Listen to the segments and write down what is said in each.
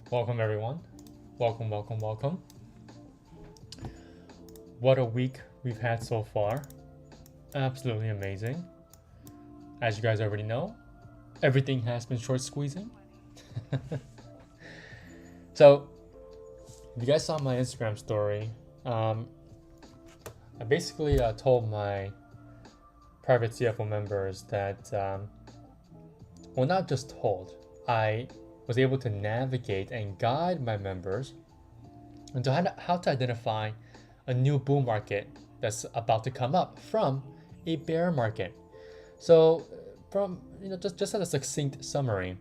Welcome everyone. Welcome. What a week we've had so far. Absolutely amazing. As you guys already know, everything has been short squeezing. So, if you guys saw my Instagram story, I basically told my private CFO members that, well, not just told, I was able to navigate and guide my members into how to identify a new bull market that's about to come up from a bear market. So from just as a succinct summary,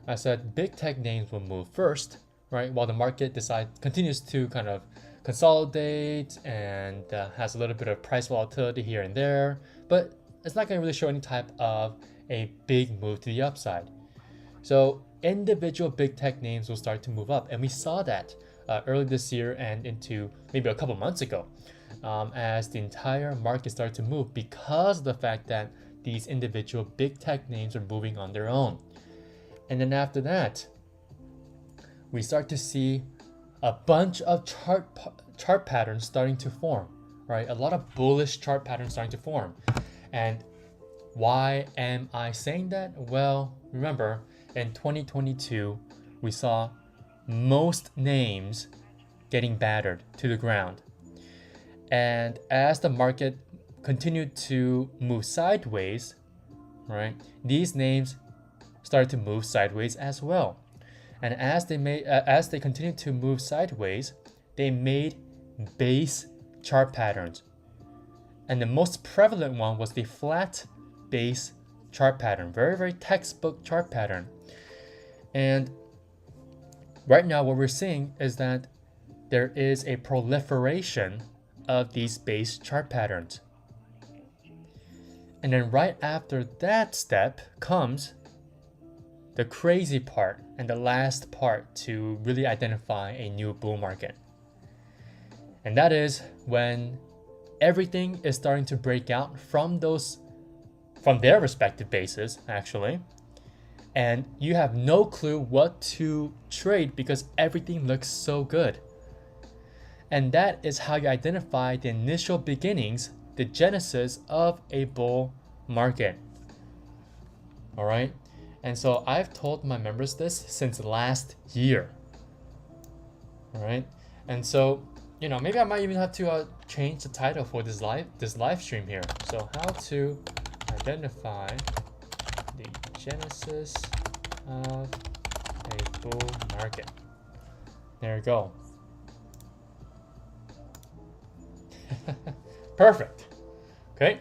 I said big tech names will move first, right? While the market continues to kind of consolidate and has a little bit of price volatility here and there, but it's not going to really show any type of a big move to the upside. So individual big tech names will start to move up, and we saw that early this year and into maybe a couple months ago, as the entire market started to move because of the fact that these individual big tech names are moving on their own. And then after that, we start to see a bunch of chart patterns starting to form, right? A lot of bullish chart patterns starting to form. And why am I saying that? Well, remember, in 2022, we saw most names getting battered to the ground. And as the market continued to move sideways, right, these names started to move sideways as well. And as they continued to move sideways, they made base chart patterns. And the most prevalent one was the flat base chart pattern, very textbook chart pattern. And right now what we're seeing is that there is a proliferation of these base chart patterns. And then right after that step comes the crazy part and the last part to really identify a new bull market. And that is when everything is starting to break out from their respective bases, actually. And you have no clue what to trade because everything looks so good. And that is how you identify the initial beginnings, the genesis of a bull market. All right. And so I've told my members this since last year. All right. And so, maybe I might even have to change the title for this live stream here. So how to identify the genesis of a bull market. There you go. Perfect. Okay.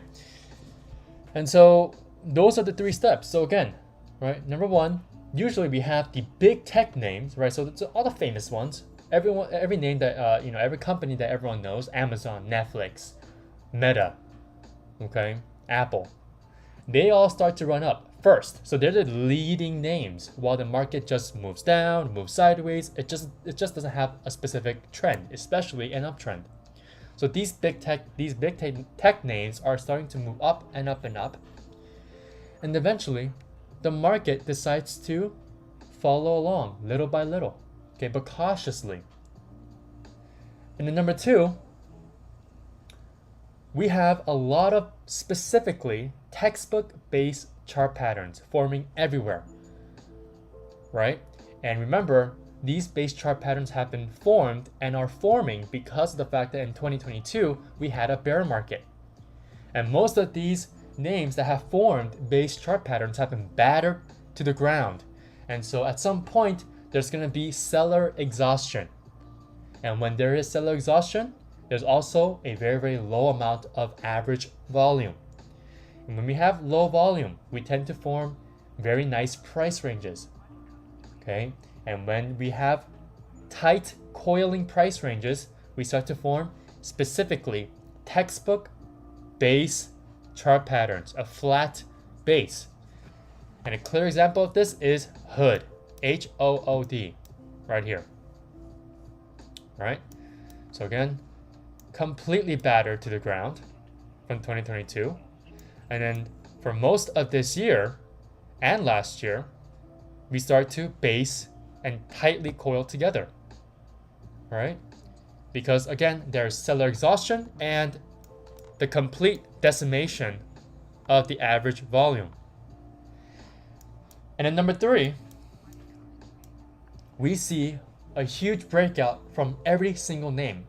And so those are the 3 steps. So again, right, number 1, usually we have the big tech names, right? So it's all the famous ones. Every name that every company that everyone knows, Amazon, Netflix, Meta, okay, Apple, they all start to run up first. So they're the leading names while the market just moves down, moves sideways. It just doesn't have a specific trend, especially an uptrend. So these big tech names are starting to move up and up and up. And eventually, the market decides to follow along little by little, okay, but cautiously. And then number 2, we have a lot of specifically textbook-based chart patterns forming everywhere, right? And remember, these base chart patterns have been formed and are forming because of the fact that in 2022, we had a bear market. And most of these names that have formed base chart patterns have been battered to the ground. And so at some point, there's going to be seller exhaustion. And when there is seller exhaustion, there's also a very low amount of average volume. And when we have low volume, we tend to form very nice price ranges. Okay? And when we have tight coiling price ranges, we start to form specifically textbook base chart patterns, a flat base. And a clear example of this is HOOD, H-O-O-D, right here. Right? So again, completely battered to the ground from 2022. And then for most of this year and last year, we start to base and tightly coiled together, right? Because again, there's seller exhaustion and the complete decimation of the average volume. And then number 3, we see a huge breakout from every single name,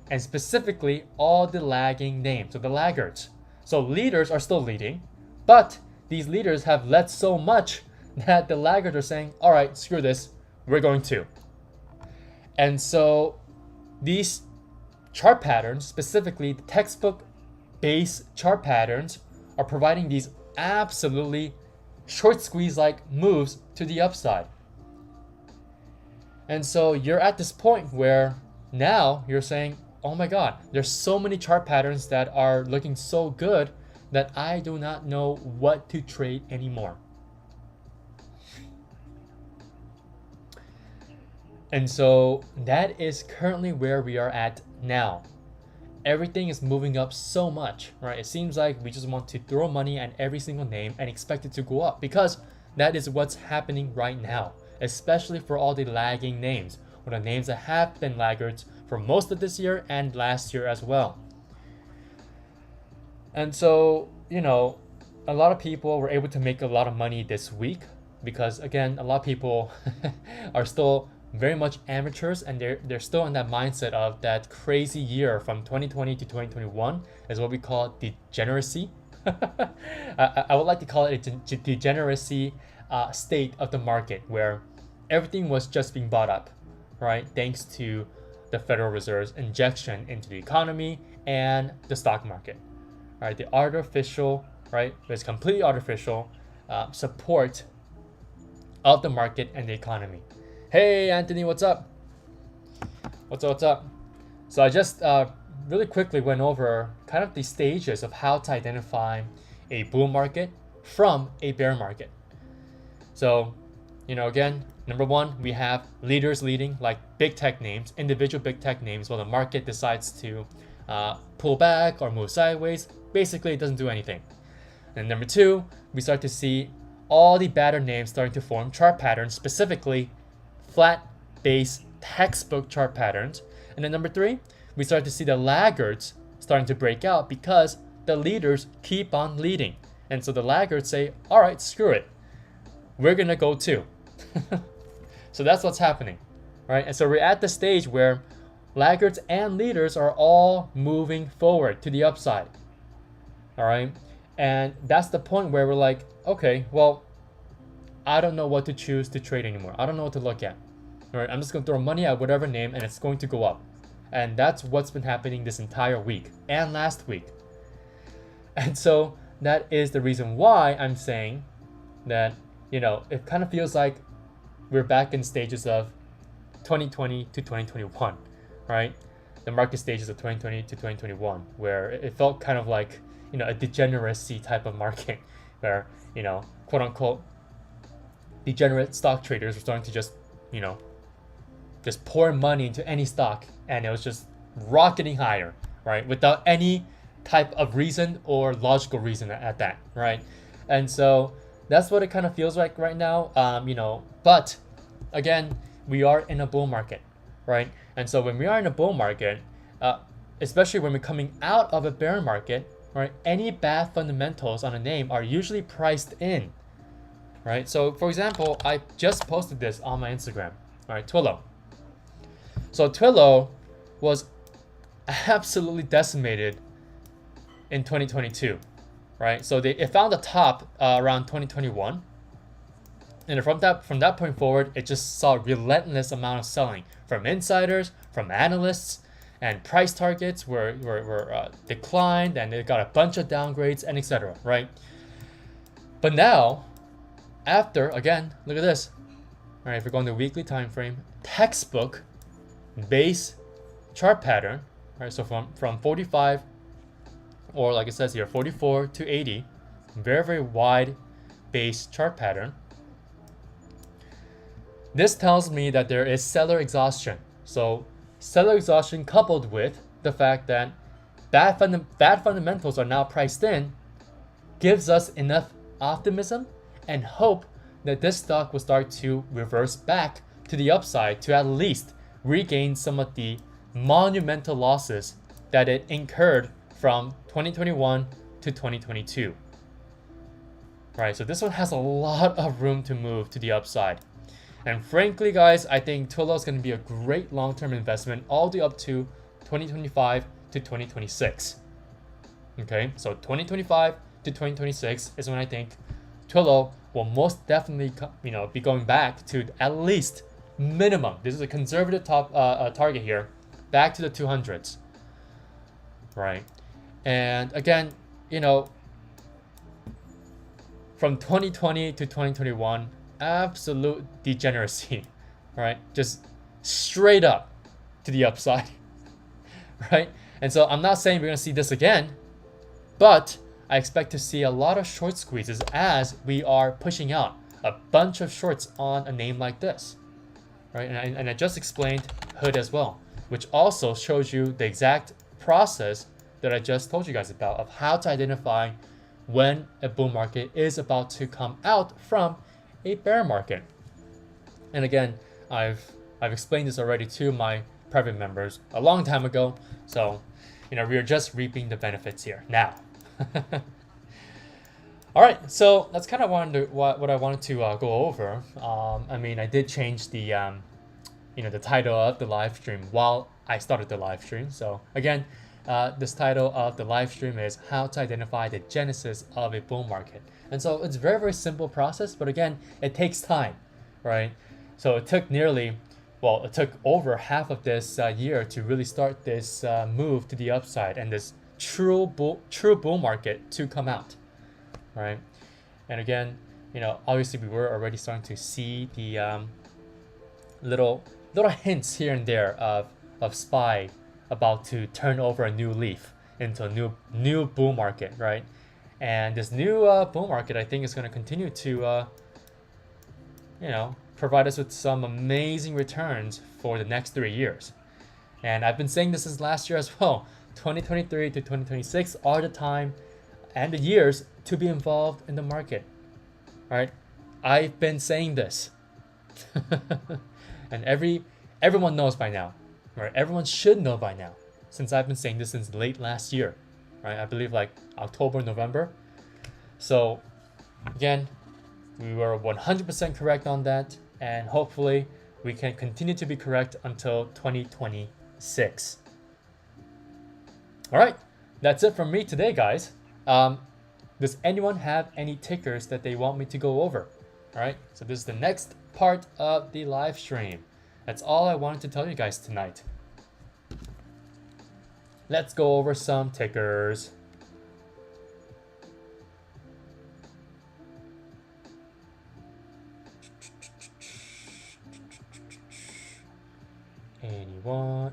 and specifically all the lagging names, so the laggards. So leaders are still leading, but these leaders have led so much that the laggards are saying, all right, screw this, we're going to. And so these chart patterns, specifically the textbook base chart patterns, are providing these absolutely short squeeze like moves to the upside. And so you're at this point where now you're saying, oh my God, there's so many chart patterns that are looking so good that I do not know what to trade anymore. And so that is currently where we are at now. Everything is moving up so much, right? It seems like we just want to throw money at every single name and expect it to go up, because that is what's happening right now, especially for all the lagging names, or the names that have been laggards for most of this year and last year as well. And so, a lot of people were able to make a lot of money this week because, again, a lot of people are still very much amateurs, and they're still in that mindset of that crazy year from 2020 to 2021 is what we call degeneracy. I would like to call it a degeneracy state of the market, where everything was just being bought up, right? Thanks to the Federal Reserve's injection into the economy and the stock market, right? The artificial, right? It's completely artificial support of the market and the economy. Hey, Anthony, what's up? What's up? So I just really quickly went over kind of the stages of how to identify a bull market from a bear market. So, again, number 1, we have leaders leading, like big tech names, individual big tech names. While the market decides to pull back or move sideways, basically it doesn't do anything. And number 2, we start to see all the battered names starting to form chart patterns, specifically flat base textbook chart patterns. And then number 3, we start to see the laggards starting to break out because the leaders keep on leading. And so the laggards say, all right, screw it, we're gonna go too. So that's what's happening, right? And so we're at the stage where laggards and leaders are all moving forward to the upside, all right? And that's the point where we're like, okay, well, I don't know what to choose to trade anymore. I don't know what to look at. All right, I'm just going to throw money at whatever name and it's going to go up. And that's what's been happening this entire week and last week. And so that is the reason why I'm saying that, it kind of feels like we're back in stages of 2020 to 2021, right? The market stages of 2020 to 2021, where it felt kind of like, a degeneracy type of market where, quote unquote, degenerate stock traders were starting to just pour money into any stock, and it was just rocketing higher, right? Without any type of reason or logical reason at that, right? And so that's what it kind of feels like right now, but again, we are in a bull market, right? And so when we are in a bull market, especially when we're coming out of a bear market, right, any bad fundamentals on a name are usually priced in, right? So for example, I just posted this on my Instagram, right? Twillo. So Twillo was absolutely decimated in 2022, right? So it found the top around 2021, and from that point forward, it just saw a relentless amount of selling from insiders, from analysts, and price targets were declined, and it got a bunch of downgrades and etc. Right? But now, after again, look at this. All right, if we're going to weekly time frame, textbook base chart pattern, right? So from 45, or like it says here, 44 to 80, very wide base chart pattern. This tells me that there is seller exhaustion. So seller exhaustion coupled with the fact that bad fundamentals are now priced in gives us enough optimism and hope that this stock will start to reverse back to the upside to at least regain some of the monumental losses that it incurred from 2021 to 2022. Right, so this one has a lot of room to move to the upside. And frankly, guys, I think Twilio is going to be a great long-term investment all the way up to 2025 to 2026. Okay, so 2025 to 2026 is when I think Twilio will most definitely, be going back to at least minimum. This is a conservative target here, back to the 200s. Right, and again, from 2020 to 2021, absolute degeneracy, right? Just straight up to the upside, right? And so I'm not saying we're gonna see this again, but I expect to see a lot of short squeezes as we are pushing out a bunch of shorts on a name like this, right? And I just explained Hood as well, which also shows you the exact process that I just told you guys about of how to identify when a bull market is about to come out from a bear market. And again, I've explained this already to my private members a long time ago. So, we are just reaping the benefits here now. All right, so that's kind of what I wanted to go over. I did change the the title of the live stream while I started the live stream. So again, this title of the live stream is How to Identify the Genesis of a Bull Market. And so it's a very, very simple process, but again, it takes time, right? So it took over half of this year to really start this move to the upside and this true bull market to come out, right? And again, obviously we were already starting to see the little hints here and there of SPY about to turn over a new leaf into a new bull market, right? And this new bull market, I think, is going to continue to provide us with some amazing returns for the next 3 years. And I've been saying this since last year as well. 2023 to 2026 are the time and the years to be involved in the market, right? I've been saying this. And everyone knows by now, right? Everyone should know by now, since I've been saying this since late last year, right? I believe like October, November. So again, we were 100% correct on that, and hopefully we can continue to be correct until 2026. All right, that's it from me today, guys. Does anyone have any tickers that they want me to go over? All right, so this is the next part of the live stream. That's all I wanted to tell you guys tonight. Let's go over some tickers.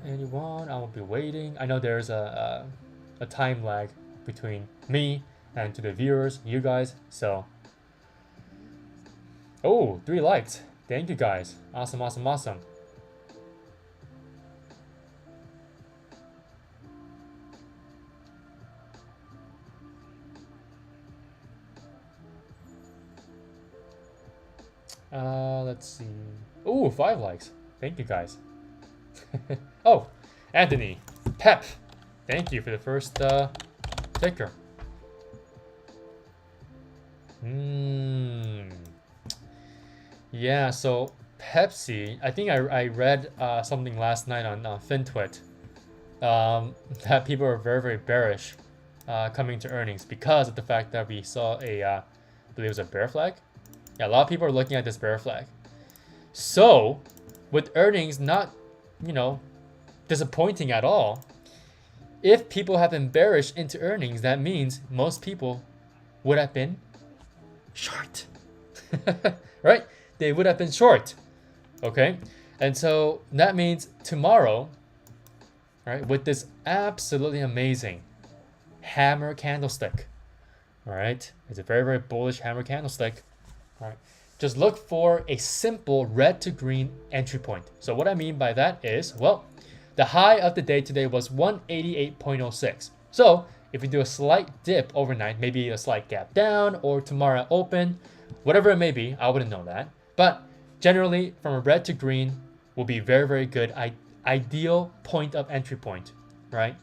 Anyone? I will be waiting. I know there's a time lag between me and to the viewers, you guys. So, 3 likes. Thank you guys. Awesome. Let's see. 5 likes. Thank you guys. Oh, Anthony, Pep, thank you for the first ticker. Yeah, so Pepsi, I think I read something last night on FinTwit that people are very, very bearish coming to earnings because of the fact that we saw I believe it was a bear flag. Yeah, a lot of people are looking at this bear flag. So, with earnings not, disappointing at all, if people have been bearish into earnings, that means most people would have been short, right? They would have been short, okay? And so that means tomorrow, right, with this absolutely amazing hammer candlestick, all right? It's a very, very bullish hammer candlestick, all right? Just look for a simple red to green entry point. So what I mean by that is, well, the high of the day today was 188.06. So if you do a slight dip overnight, maybe a slight gap down, or tomorrow open, Whatever it may be, I wouldn't know that. But generally, from a red to green will be very, very good. Ideal point of entry point, right?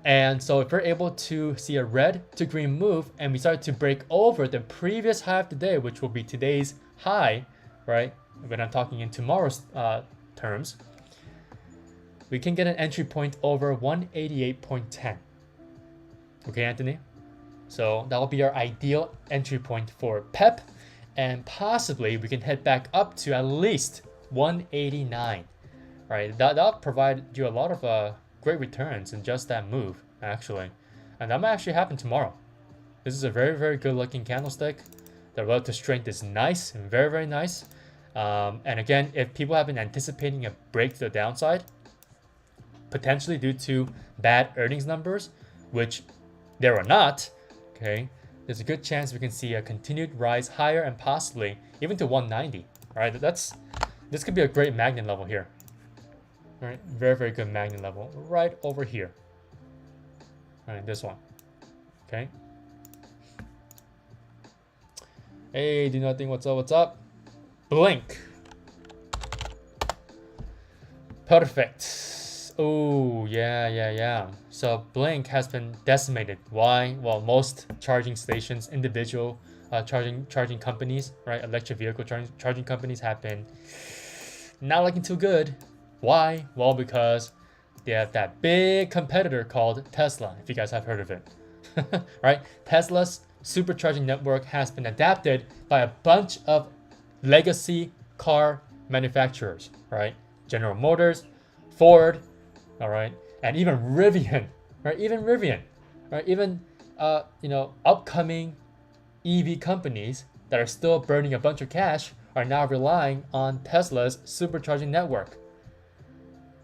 And so if we're able to see a red to green move and we start to break over the previous high of the day, which will be today's high, right? When I'm talking in tomorrow's terms, we can get an entry point over 188.10. Okay, Anthony? So that will be our ideal entry point for PEP, and possibly we can head back up to at least 189, right? That'll provide you a lot of great returns in just that move, actually. And that might actually happen tomorrow. This is a very, very good looking candlestick. The relative strength is nice and very, very nice. And again, if people have been anticipating a break to the downside, potentially due to bad earnings numbers, which there are not, okay, there's a good chance we can see a continued rise higher and possibly even to 190, right? This could be a great magnet level here. All right, very, very good magnet level right over here. All right, this one, okay. Hey, do nothing, what's up, what's up? Blink. Perfect. Oh, yeah. So Blink has been decimated. Why? Well, most charging stations, individual charging companies, right? Electric vehicle charging companies have been not looking too good. Why? Well, because they have that big competitor called Tesla, if you guys have heard of it. Right? Tesla's supercharging network has been adapted by a bunch of legacy car manufacturers, right? General Motors, Ford, all right, and even Rivian, right? Even upcoming EV companies that are still burning a bunch of cash are now relying on Tesla's supercharging network.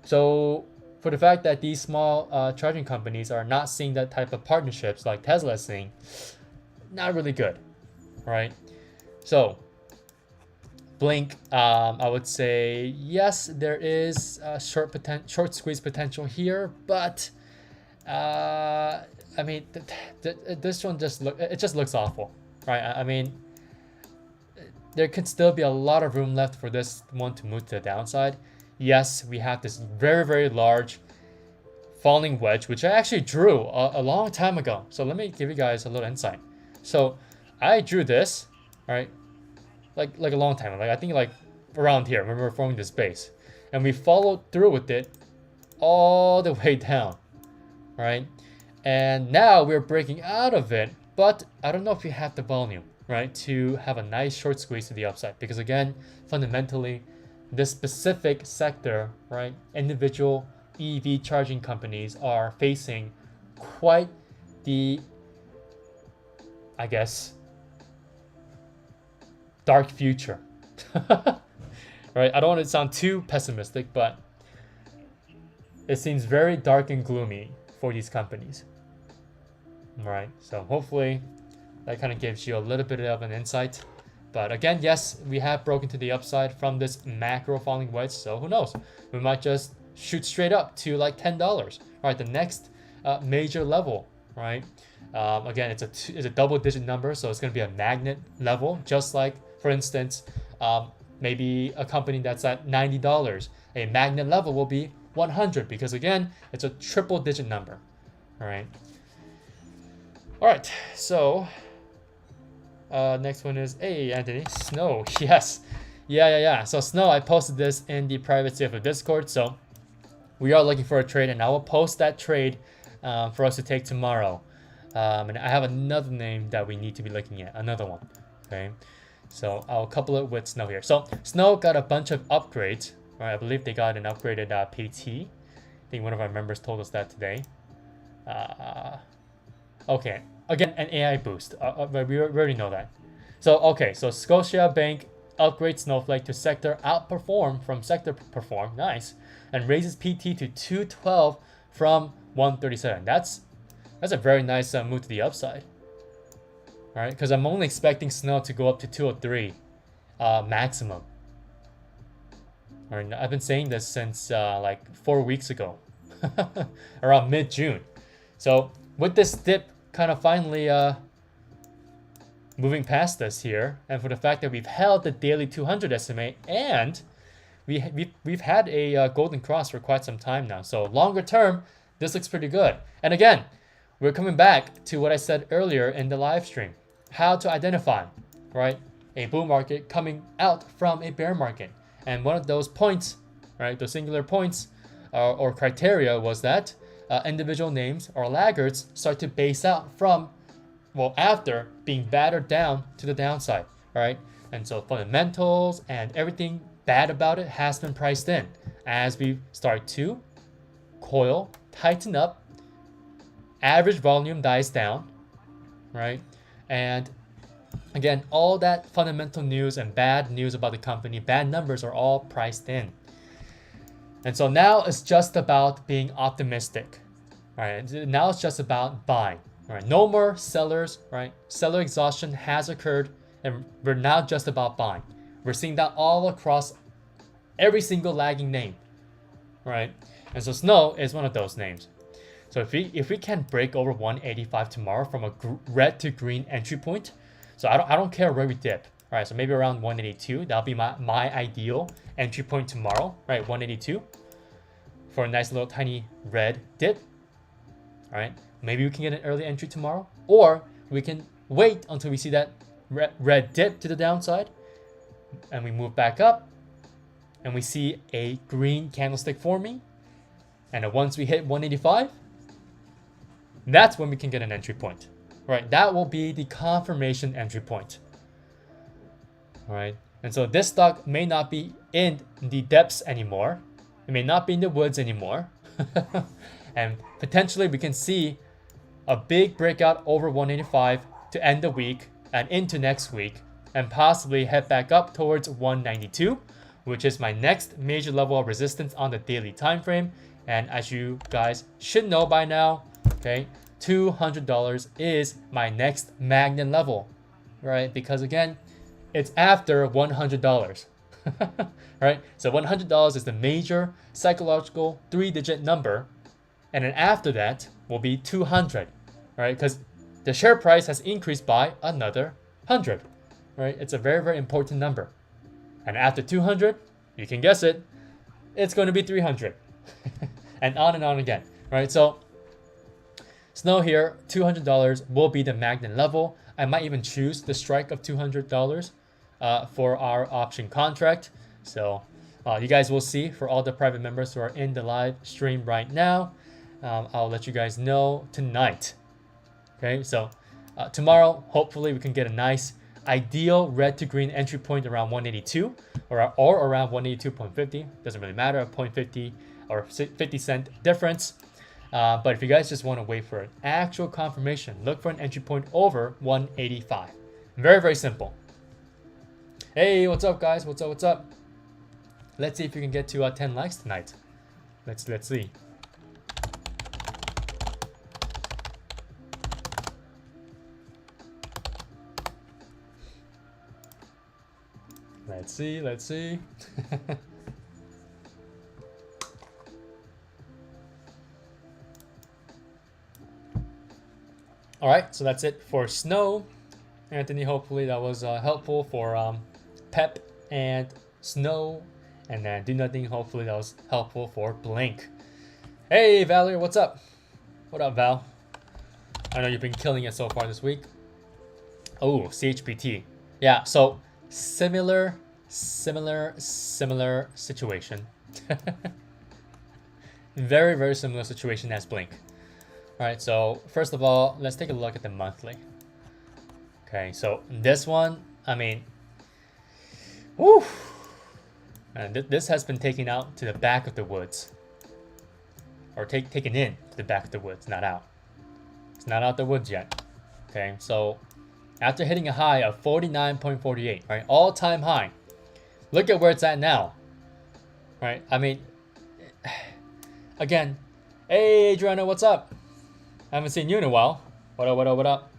So for the fact that these small charging companies are not seeing that type of partnerships like Tesla is seeing, not really good, right? So Blink, I would say yes, there is a short squeeze potential here, but I mean, this one just looks awful, right? I mean, there could still be a lot of room left for this one to move to the downside. Yes, we have this very, very large falling wedge, which I actually drew a long time ago. So let me give you guys a little insight. So I drew this, right? Like a long time, I think like around here when we were forming this base, and we followed through with it all the way down, right? And now we're breaking out of it, but I don't know if we have the volume, right, to have a nice short squeeze to the upside, because again, fundamentally, this specific sector, right, individual EV charging companies are facing quite the, I guess, dark future. Right? I don't want to sound too pessimistic, but it seems very dark and gloomy for these companies. Right? So hopefully that kind of gives you a little bit of an insight. But again, yes, we have broken to the upside from this macro falling wedge, so who knows? We might just shoot straight up to like $10. Right? The next major level, right? Again, it's a double-digit number, so it's going to be a magnet level, just like, for instance, maybe a company that's at $90. A magnet level will be 100 because again, it's a triple-digit number. All right. So next one is, hey Anthony, Snow. Yes, yeah. So Snow, I posted this in the private CFO Discord. So we are looking for a trade, and I will post that trade for us to take tomorrow. And I have another name that we need to be looking at, another one. Okay. So I'll couple it with Snow here. So Snow got a bunch of upgrades, right? I believe they got an upgraded PT. I think one of our members told us that today. Okay, again, an AI boost. But we already know that. So okay, so Scotiabank upgrades Snowflake to sector outperform from sector perform, nice, and raises PT to 212 from 137. That's a very nice move to the upside. All right, because I'm only expecting Snow to go up to 203 maximum. All right, I've been saying this since like 4 weeks ago, around mid-June. So with this dip kind of finally moving past us here, and for the fact that we've held the daily 200 SMA, and we've had a golden cross for quite some time now. So longer term, this looks pretty good. And again, we're coming back to what I said earlier in the live stream, how to identify, right, a bull market coming out from a bear market. And one of those points, right, those singular points or criteria was that individual names or laggards start to base out from, well, after being battered down to the downside, right? And so fundamentals and everything bad about it has been priced in as we start to coil, tighten up, average volume dies down, right? And again, all that fundamental news and bad news about the company, bad numbers are all priced in. And so now it's just about being optimistic, right? Now it's just about buying, right? No more sellers, right? Seller exhaustion has occurred, and we're now just about buying. We're seeing that all across every single lagging name, right? And so Snow is one of those names. So if we can break over 185 tomorrow from a red to green entry point, so I don't care where we dip, right? So maybe around 182, that'll be my ideal entry point tomorrow, right? 182 for a nice little tiny red dip, all right? Maybe we can get an early entry tomorrow, or we can wait until we see that red dip to the downside, and we move back up, and we see a green candlestick forming, and then once we hit 185, that's when we can get an entry point, right? That will be the confirmation entry point, all right? And so this stock may not be in the depths anymore. It may not be in the woods anymore. And potentially we can see a big breakout over 185 to end the week and into next week, and possibly head back up towards 192, which is my next major level of resistance on the daily time frame. And as you guys should know by now, okay, $200 is my next magnet level, right? Because again, it's after $100, right? So $100 is the major psychological 3-digit number, and then after that will be 200, right? Because the share price has increased by another 100, right? It's a very, very important number. And after 200, you can guess it, it's going to be 300, and on again, right? So Snow here, $200 will be the magnet level. I might even choose the strike of $200 for our option contract. So you guys will see for all the private members who are in the live stream right now. I'll let you guys know tonight. Okay, so tomorrow, hopefully we can get a nice ideal red to green entry point around 182 or around 182.50. Doesn't really matter, a 0.50 or 50 cent difference. But if you guys just want to wait for an actual confirmation, look for an entry point over 185. Very, very simple. Hey, what's up, guys? What's up? Let's see if we can get to 10 likes tonight. Let's see. Let's see. All right, so that's it for Snow. Anthony, hopefully that was helpful for Pep and Snow. And then Do Nothing, hopefully that was helpful for Blink. Hey, Valerie, what's up? What up, Val? I know you've been killing it so far this week. Oh, CHPT. Yeah, so similar situation. Very, very similar situation as Blink. All right, so first of all, let's take a look at the monthly. Okay, so this one, I mean, woo, and this has been taken out to the back of the woods, or taken in to the back of the woods, not out. It's not out the woods yet. Okay, so after hitting a high of 49.48, right, all-time high, look at where it's at now. Right, I mean, again, hey, Adriana, what's up? I haven't seen you in a while. What up?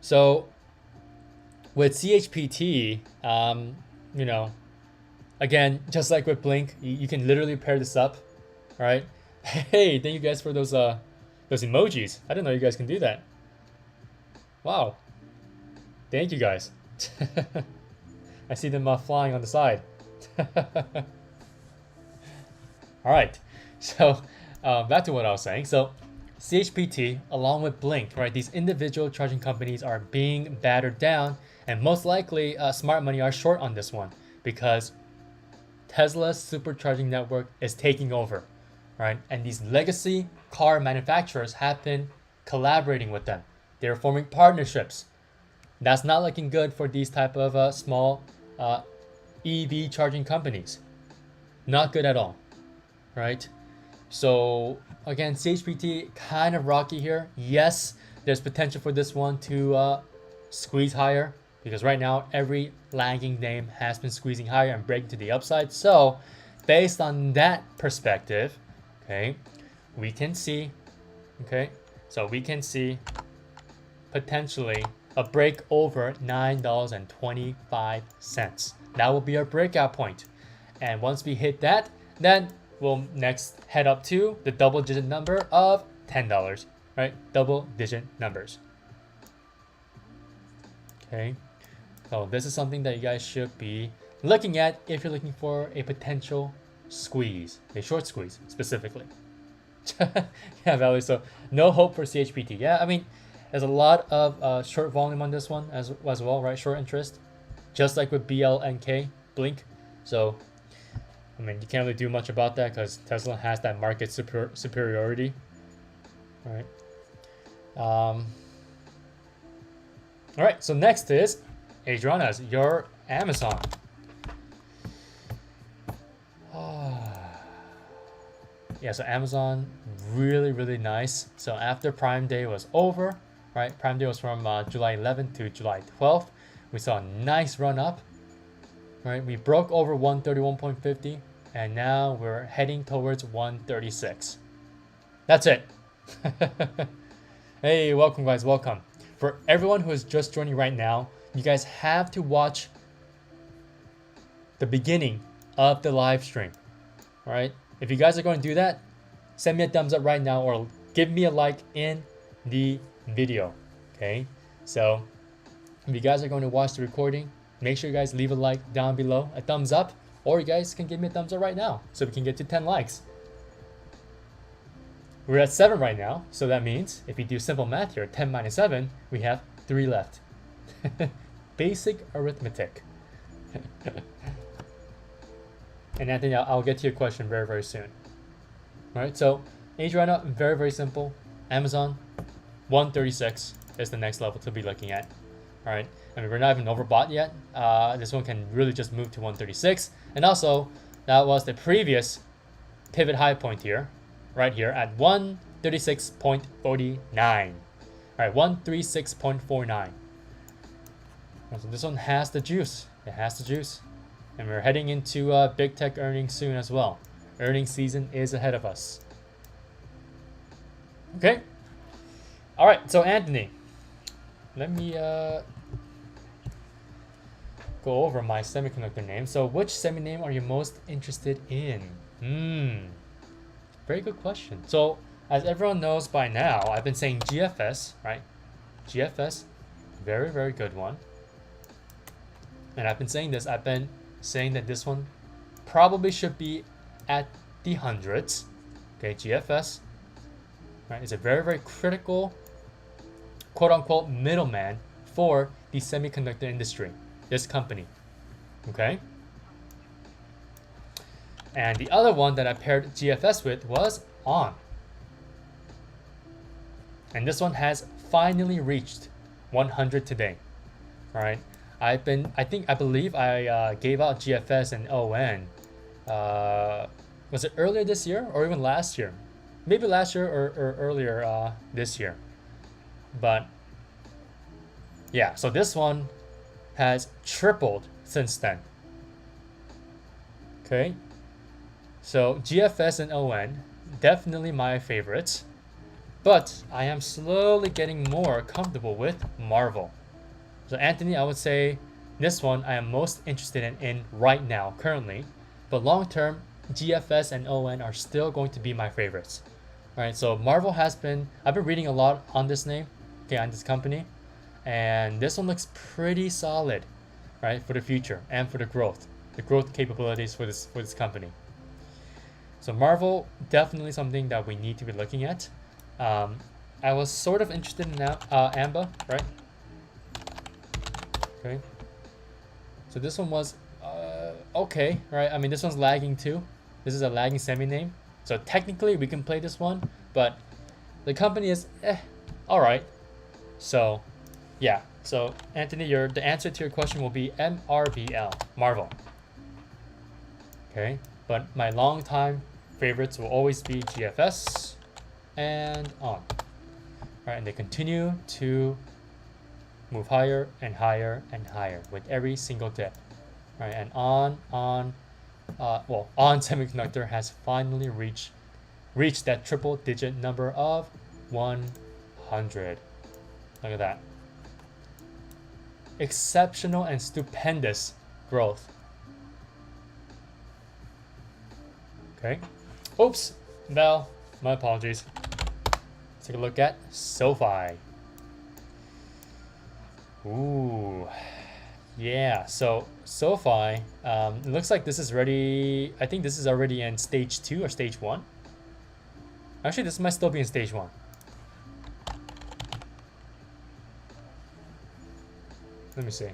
So with CHPT, you know, again, just like with Blink, you can literally pair this up, right? Hey, thank you guys for those Those emojis. I didn't know you guys can do that. Wow. Thank you guys. I see them flying on the side. All right. So back to what I was saying. So CHPT along with Blink, right? These individual charging companies are being battered down, and most likely smart money are short on this one because Tesla's supercharging network is taking over, right? And these legacy car manufacturers have been collaborating with them. They're forming partnerships. That's not looking good for these type of small EV charging companies. Not good at all, right? So again, CHPT kind of rocky here. Yes, there's potential for this one to squeeze higher because right now every lagging name has been squeezing higher and breaking to the upside. So based on that perspective, okay, we can see potentially a break over $9.25. That will be our breakout point. And once we hit that, then we'll next head up to the double digit number of $10, right? Double digit numbers. Okay. So this is something that you guys should be looking at if you're looking for a potential squeeze, a short squeeze specifically. Yeah, Valerie. So no hope for CHPT. Yeah, I mean, there's a lot of short volume on this one as well, right? Short interest, just like with BLNK, Blink. So, I mean, you can't really do much about that because Tesla has that market superiority, right? All right, so next is Adriana's, your Amazon. Yeah, so Amazon, really, really nice. So after Prime Day was over, right? Prime Day was from July 11th to July 12th. We saw a nice run up, right? We broke over 131.50, and now we're heading towards 136. That's it. Hey, welcome guys, welcome. For everyone who is just joining right now, you guys have to watch the beginning of the live stream, all right? If you guys are going to do that, send me a thumbs up right now or give me a like in the video, okay? So if you guys are going to watch the recording, make sure you guys leave a like down below, a thumbs up, or you guys can give me a thumbs up right now so we can get to 10 likes. We're at 7 right now, so that means if we do simple math here, 10 minus 7, we have 3 left. Basic arithmetic. And Anthony, I'll get to your question very, very soon. All right, so Adriana, very, very simple. Amazon, 136 is the next level to be looking at. All right, I mean, we're not even overbought yet. This one can really just move to 136. And also, that was the previous pivot high point here, right here at 136.49. All right, 136.49. So this one has the juice. It has the juice. And we're heading into big tech earnings soon as well. Earnings season is ahead of us. Okay. All right, so Anthony, let me go over my semiconductor name. So which semi name are you most interested in? Very good question. So as everyone knows by now, I've been saying GFS, right? GFS, very, very good one. And I've been saying this, I've been saying that this one probably should be at the hundreds. Okay, GFS, right? It's a very, very critical, quote unquote, middleman for the semiconductor industry, this company. Okay. And the other one that I paired GFS with was ON. And this one has finally reached 100 today. All right. I believe I gave out GFS and ON. Was it earlier this year or even last year? Maybe last year or earlier this year. But yeah, so this one has tripled since then. Okay. So GFS and ON, definitely my favorites. But I am slowly getting more comfortable with Marvel. So Anthony, I would say this one I am most interested in right now, currently. But long term, GFS and ON are still going to be my favorites. right? So Marvel has been, I've been reading a lot on this name, okay, on this company, and this one looks pretty solid, right, for the future and for the growth capabilities for this company. So Marvel, definitely something that we need to be looking at. I was sort of interested in AMBA, right? Okay. So this one was okay, right? I mean, this one's lagging too. This is a lagging semi-name. So technically we can play this one, but the company is all right. So yeah. So Anthony, the answer to your question will be MRBL, Marvel. Okay. But my longtime favorites will always be GFS and on. Right, and they continue to move higher and higher and higher with every single dip. Right, and on Semiconductor has finally reached that triple digit number of 100. Look at that. Exceptional and stupendous growth. Okay. Oops. Well, my apologies. Let's take a look at SoFi. Ooh. Yeah, so SoFi, it looks like this is ready. I think this is already in stage 2 or stage 1. Actually, this might still be in stage 1. Let me see.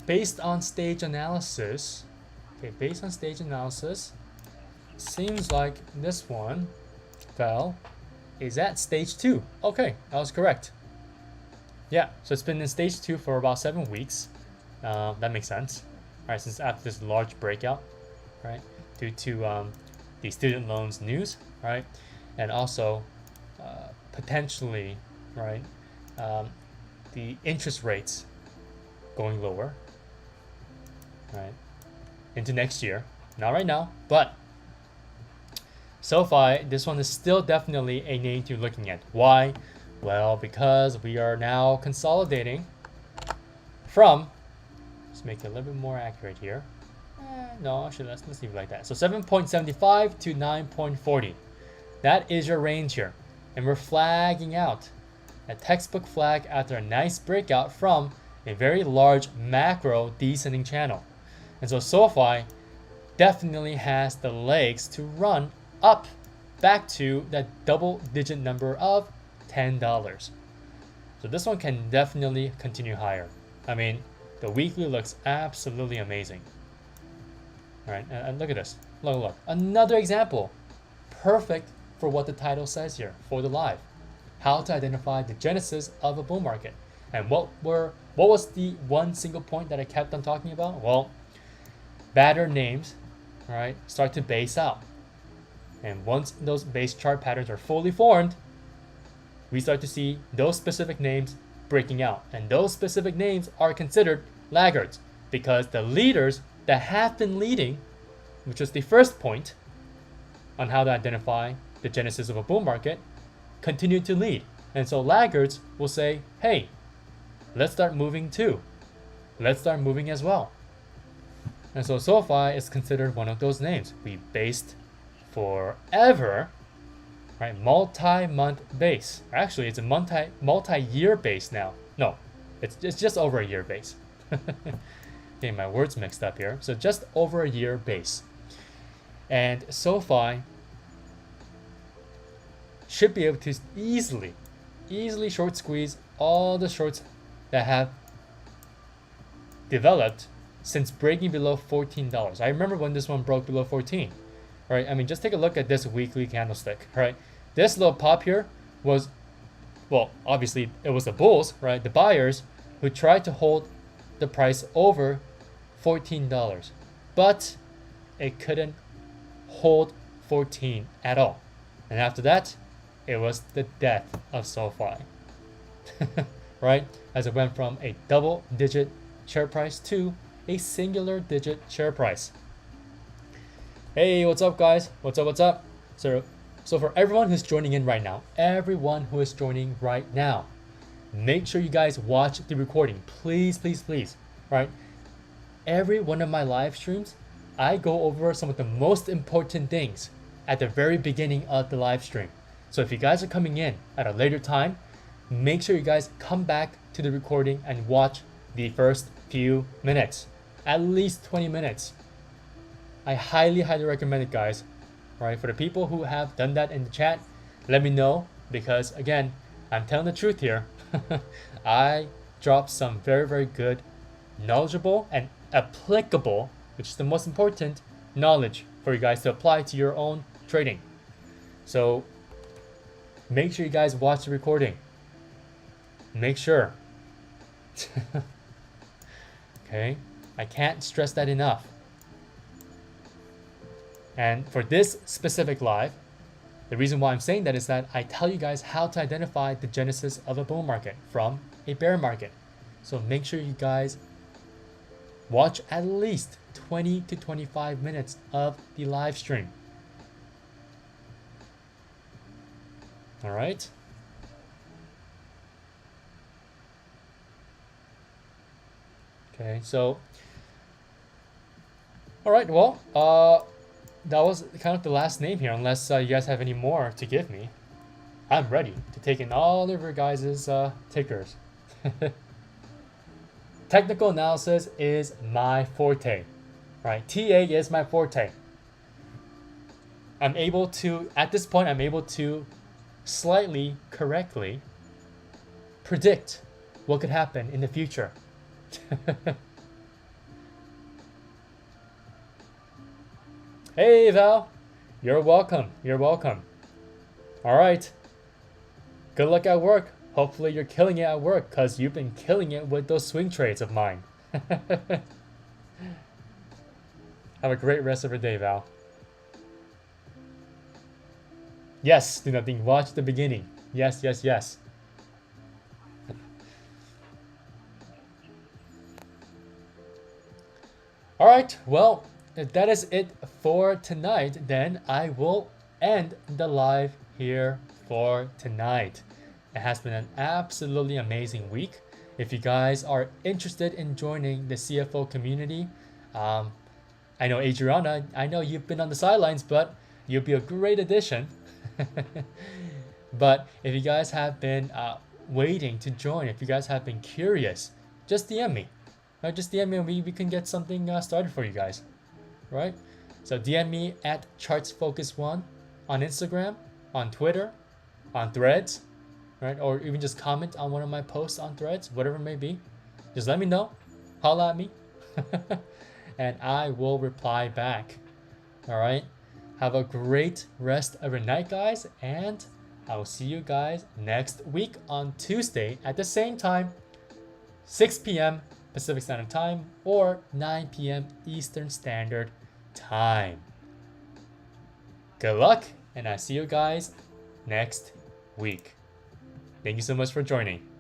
Based on stage analysis, seems like this one is at stage 2. Okay, I was correct. Yeah, so it's been in stage 2 for about 7 weeks. That makes sense. All right, since after this large breakout, right, due to the student loans news, right, and also potentially, right, the interest rates going lower, right, into next year. Not right now, but SoFi, this one is still definitely a name to be looking at. Why? Well, because we are now consolidating from, let's make it a little bit more accurate here. No, actually, let's leave it like that. So 7.75 to 9.40. That is your range here. And we're flagging out a textbook flag after a nice breakout from a very large macro descending channel. And so SoFi definitely has the legs to run up back to that double digit number of $10. So this one can definitely continue higher. I mean, the weekly looks absolutely amazing. All right, and look at this. Look. Another example. Perfect for what the title says here for the live. How to identify the genesis of a bull market. And what was the one single point that I kept on talking about? Well, pattern names, all right, start to base out. And once those base chart patterns are fully formed, we start to see those specific names breaking out. And those specific names are considered laggards because the leaders that have been leading, which was the first point on how to identify the genesis of a bull market, continue to lead. And so laggards will say, hey, let's start moving too. Let's start moving as well. And so SoFi is considered one of those names. We based forever, right? Multi-month base. Actually, it's a multi-year base now. No, it's just over a year base. Okay, my words mixed up here. So just over a year base. And SoFi should be able to easily short squeeze all the shorts that have developed since breaking below $14. I remember when this one broke below 14, right? I mean, just take a look at this weekly candlestick, right? This little pop here was, well, obviously it was the bulls, right? The buyers who tried to hold the price over $14, but it couldn't hold 14 at all. And after that, it was the death of SoFi, right? As it went from a double-digit share price to a singular-digit share price. Hey, what's up, guys? What's up? So So for everyone who's joining in right now, make sure you guys watch the recording. Please, please, please. Right? Every one of my live streams, I go over some of the most important things at the very beginning of the live stream. So if you guys are coming in at a later time, make sure you guys come back to the recording and watch the first few minutes, at least 20 minutes. I highly, highly recommend it, guys. All right, for the people who have done that in the chat, let me know, because again, I'm telling the truth here. I dropped some very, very good, knowledgeable and applicable, which is the most important, knowledge for you guys to apply to your own trading. So make sure you guys watch the recording. Make sure. Okay, I can't stress that enough. And for this specific live, the reason why I'm saying that is that I tell you guys how to identify the genesis of a bull market from a bear market. So make sure you guys watch at least 20 to 25 minutes of the live stream. All right. Okay, so, all right, well, that was kind of the last name here, unless you guys have any more to give me. I'm ready to take in all of your guys' tickers. Technical analysis is my forte, right? TA is my forte. I'm able to, at this point, I'm able to slightly correctly predict what could happen in the future. Hey Val, you're welcome. You're welcome. All right. Good luck at work. Hopefully you're killing it at work, because you've been killing it with those swing trades of mine. Have a great rest of your day, Val. Yes, do nothing. Watch the beginning. Yes, yes, yes. All right, well, if that is it for tonight, then I will end the live here for tonight. It has been an absolutely amazing week. If you guys are interested in joining the CFO community, I know Adriana, I know you've been on the sidelines, but you'll be a great addition. But if you guys have been waiting to join, if you guys have been curious, just DM me. Right? Just DM me and we can get something started for you guys. Right? So DM me at ChartsFocus1 on Instagram, on Twitter, on Threads, right? Or even just comment on one of my posts on Threads, whatever it may be. Just let me know. Holla at me. And I will reply back. All right? Have a great rest of your night, guys. And I will see you guys next week on Tuesday at the same time, 6 p.m. Pacific Standard Time or 9 p.m. Eastern Standard Time. Good luck, and I see you guys next week. Thank you so much for joining.